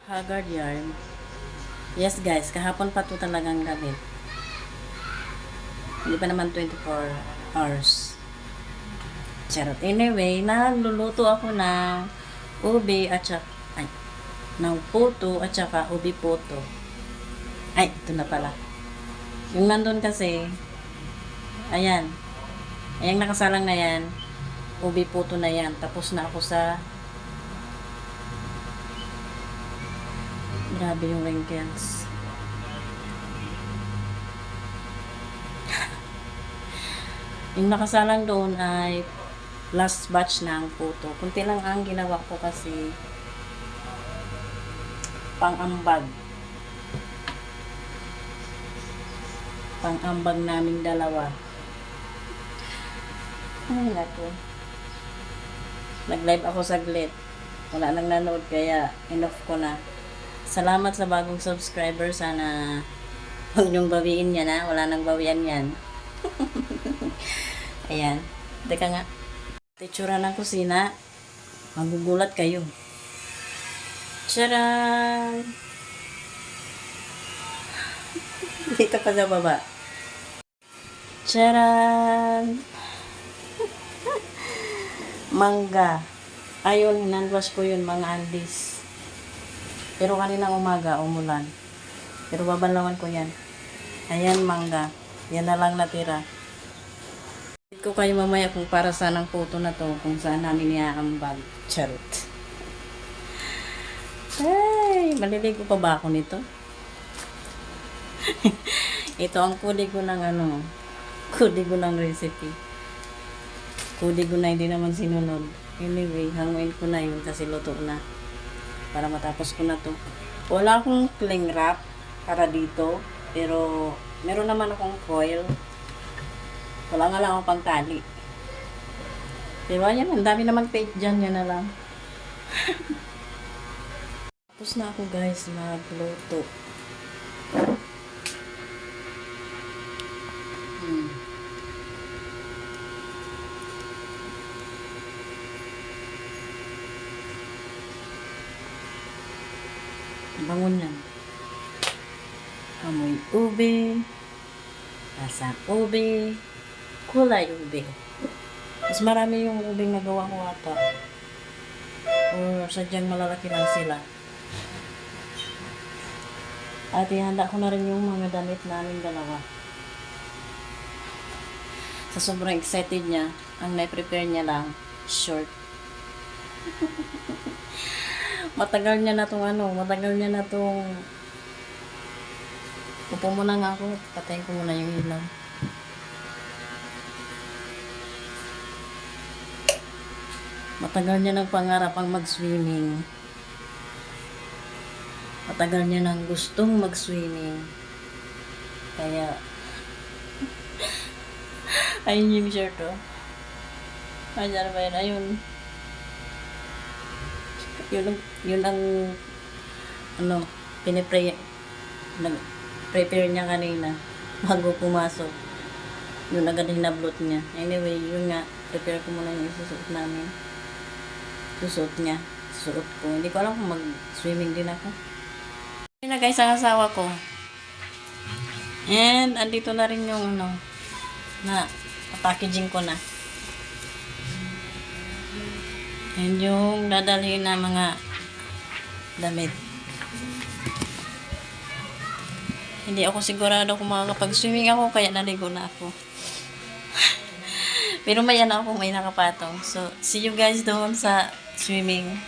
Haggard yarn. Yes guys, kahapon pa ito talagang gamit. Hindi pa naman 24 hours. Charot. Anyway, naluluto ako ng ube at saka, ng puto at saka ube puto. Ay, ito na pala. Yung nandun kasi, ayan. Ayan nakasalang na yan. Ube puto na yan. Tapos na ako sa grabe yung wrinkles. Yung nakasalang doon ay last batch ng puto. Kunti lang ang ginawa ko kasi pang-ambag. Pang-ambag naming dalawa. Ay, naku. Nag-live ako saglit. Wala nang nanood kaya enough ko na. Salamat sa bagong subscriber. Sana huwag niyong bawiin yan ha. Wala nang bawian yan. Ayan. Teka nga. Titsura ng kusina. Magugulat kayo. Tcharan! Dito pa sa baba. Tcharan! Mangga. Ayun, hinandwash ko yun mga andis. Pero kaninang umaga, umulan. Pero babanlawan ko yan. Ayan, mangga. Yan na lang natira. Hindi ko kayo mamaya kung para saan ang photo na to, kung saan namin iaambag. Charot. Ay, maliligo pa ba ako nito? Ito ang kudi ko ng kudi ko ng recipe. Kudi ko na hindi naman sinunod. Anyway, hanguin ko na yun kasi luto na. Para matapos ko na to. Wala akong cling wrap para dito. Pero, meron naman akong foil. Wala nga lang akong pang tali. Pero ayan, ang dami naman tape dyan. Yan na lang. Tapos na ako guys magluto. Bangon yan. Amoy ube. Lasang ube. Kulay ube. Mas marami yung ube na gawa ko ata. Or sadyang malalaki lang sila. At ihanda ko na rin yung mga damit namin dalawa. Sa sobrang excited niya, ang na-prepare niya lang, short. Matagal niya na tong upo muna nga ako, patayin ko muna yung ilaw. Matagal niya ng pangarap ang mag-swimming. Matagal niya nang gustong mag-swimming. Kaya ayun yung shirt oh. Ayan ba yun? Ayun. Yun ang prepare niya kanina bago pumasok. Yun agad hinablot niya. Anyway, yun nga, prepare ko muna yung isusuot namin. Susuot niya. Susuot ko. Hindi ko alam kung mag-swimming din ako. Yun na guys, ang asawa ko. And, andito na rin yung na packaging ko na. And yung dadalhin na mga damit. Hindi ako sigurado kung makakapag-swimming ako, kaya naligo na ako. Pero may may nakapatong. So, see you guys doon sa swimming.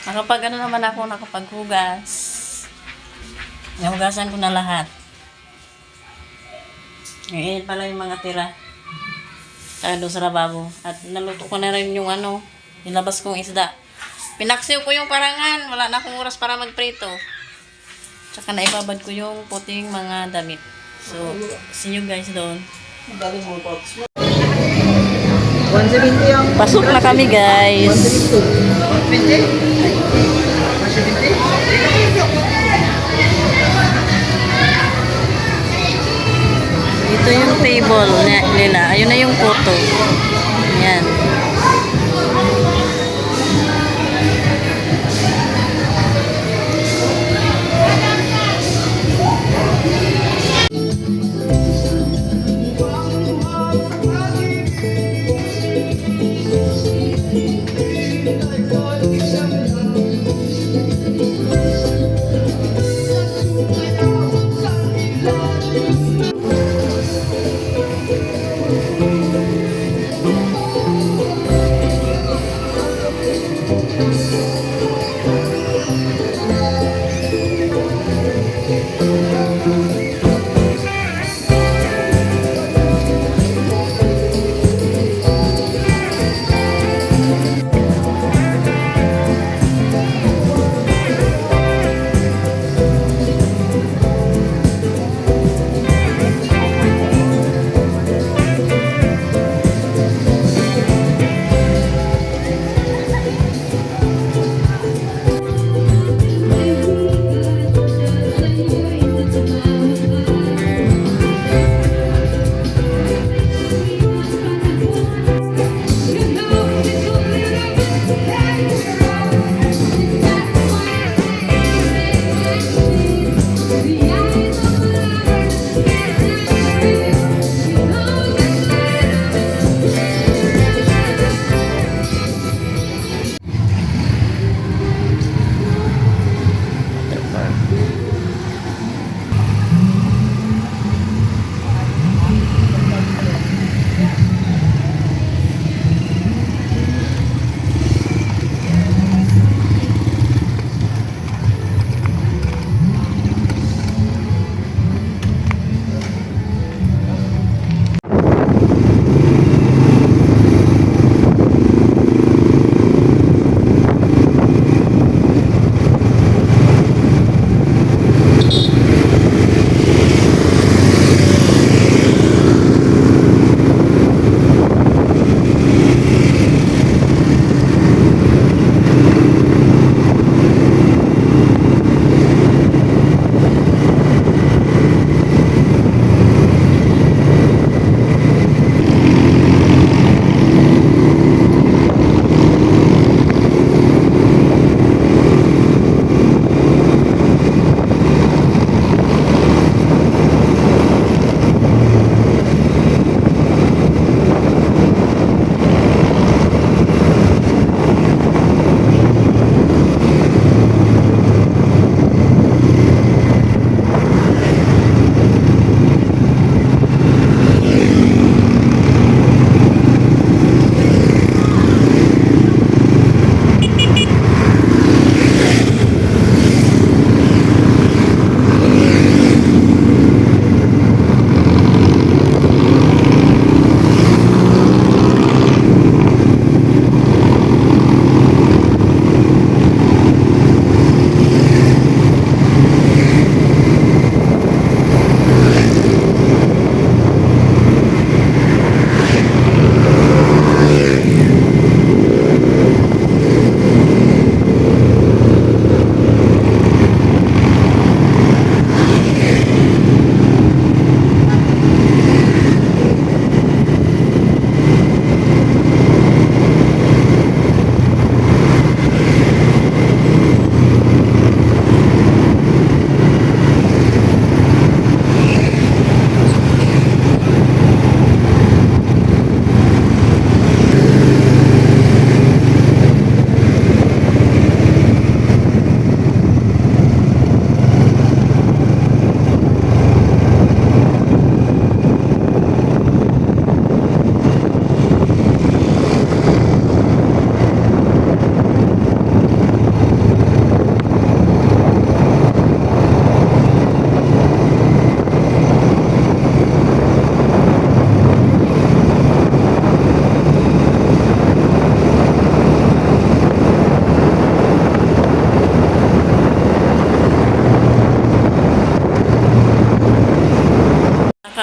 Nakapaghugas. Nahugasan ko na lahat. Ngayon pala yung mga tira. Doon sa lababo. At naluto ko na rin yung nilabas kong isda. Pinaksiw ko yung parangan. Wala na akong oras para magprito. Tsaka naibabad ko yung puting mga damit. So, see you guys doon. Pasok na kami guys. Ito yung table nila. Ayun na yung photo. Yan.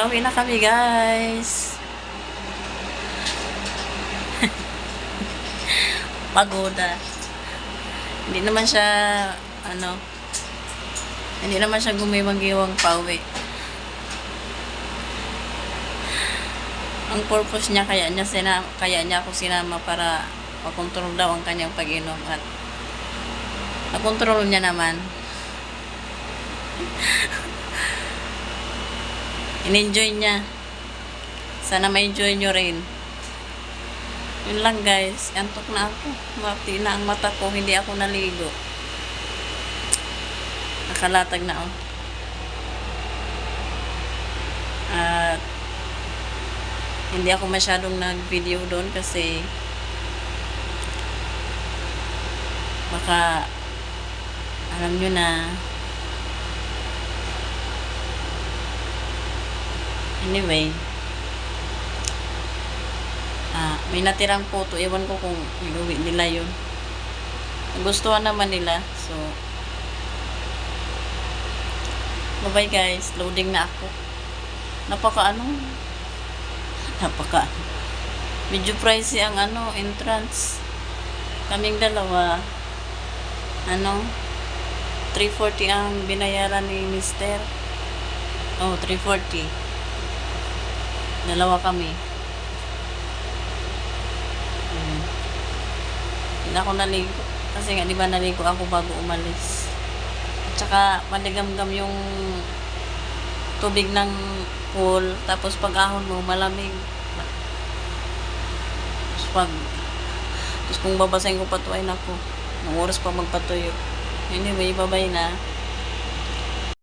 Pauwi na kami, guys. Pagoda. Hindi naman siya, hindi naman siya gumiwang-giwang pauwi. Ang purpose niya, kaya niya ako sinama para makontrol daw ang kanyang pag-inom at nakontrol niya naman. In-enjoy niya. Sana ma-enjoy nyo rin. Yun lang, guys. Antok na ako. Mati na ang mata ko. Hindi ako naligo. Nakalatag na ako. At hindi ako masyadong nag-video doon kasi baka alam nyo na. Anyway, may natirang photo. Ewan ko kung inuwi nila yun. Nagustuhan naman nila. So, bye-bye, guys. Loading na ako. Medyo pricey ang entrance. Kaming dalawa. 340 ang binayaran ni Mr. Oh, 340. Dalawa kami. Hindi ako naligo. Kasi nga, di ba naligo ako bago umalis. At saka, maligamgam yung tubig ng pool. Tapos pag ahon mo, malamig. Tapos kung babasahin ko pa ito, ay nako. Ng oras pa magpatuyo. Anyway, bye-bye na.